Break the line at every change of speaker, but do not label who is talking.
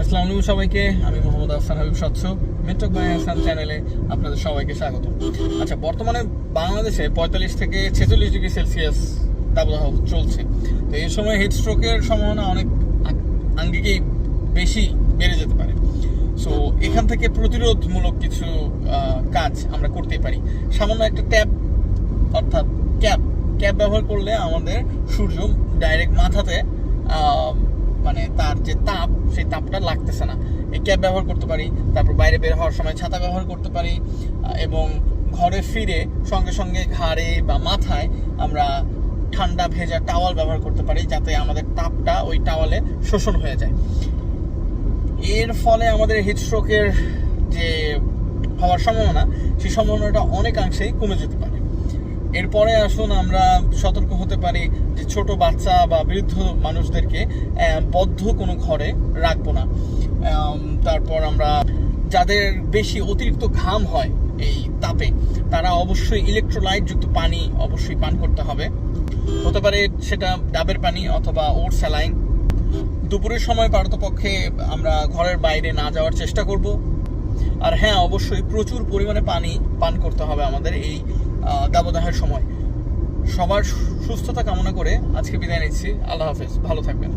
আসসালামু আলাইকুম সবাইকে, আমি মোহাম্মদ আহসান হাবিব স্বচ্ছ মেট্রো বাই আহসান চ্যানেলে আপনাদের সবাইকে স্বাগত। আচ্ছা, বর্তমানে বাংলাদেশে 45 থেকে 46 ডিগ্রি সেলসিয়াস দাবদাহ চলছে। তো এই সময় হিট স্ট্রোকের সম্ভাবনা অনেক আঙ্গিকেই বেশি বেড়ে যেতে পারে। সো এখান থেকে প্রতিরোধমূলক কিছু কাজ আমরা করতেই পারি। সামান্য একটা ট্যাপ অর্থাৎ ক্যাপ ব্যবহার করলে আমাদের সূর্য ডাইরেক্ট মাথাতে মানে তার যে তাপ, সেই তাপটা লাগতেছে না। এই ক্যাপ ব্যবহার করতে পারি। তারপর বাইরে বের হওয়ার সময় ছাতা ব্যবহার করতে পারি, এবং ঘরে ফিরে সঙ্গে সঙ্গে ঘাড়ে বা মাথায় আমরা ঠান্ডা ভেজা টাওয়াল ব্যবহার করতে পারি, যাতে আমাদের তাপটা ওই টাওয়ালে শোষণ হয়ে যায়। এর ফলে আমাদের হিট স্ট্রোকের যে হওয়ার সম্ভাবনা, সেই সম্ভাবনাটা অনেকাংশেই কমে যেতে পারে। এরপরে আসুন আমরা সতর্ক হতে পারি যে ছোট বাচ্চা বা বৃদ্ধ মানুষদেরকে বদ্ধ কোনো ঘরে রাখবো না। তারপর আমরা যাদের বেশি অতিরিক্ত ঘাম হয় এই তাপে, তারা অবশ্যই ইলেকট্রোলাইট যুক্ত পানি অবশ্যই পান করতে হবে। হতে পারে সেটা ডাবের পানি অথবা ওট স্যালাইন। দুপুরের সময় পারতপক্ষে আমরা ঘরের বাইরে না যাওয়ার চেষ্টা করব। আর হ্যাঁ, অবশ্যই প্রচুর পরিমাণে পানি পান করতে হবে আমাদের এই দাবদাহের সময়। সবার সুস্থতা কামনা করে আজকে বিদায় নিচ্ছি। আল্লাহ হাফেজ, ভালো থাকবেন।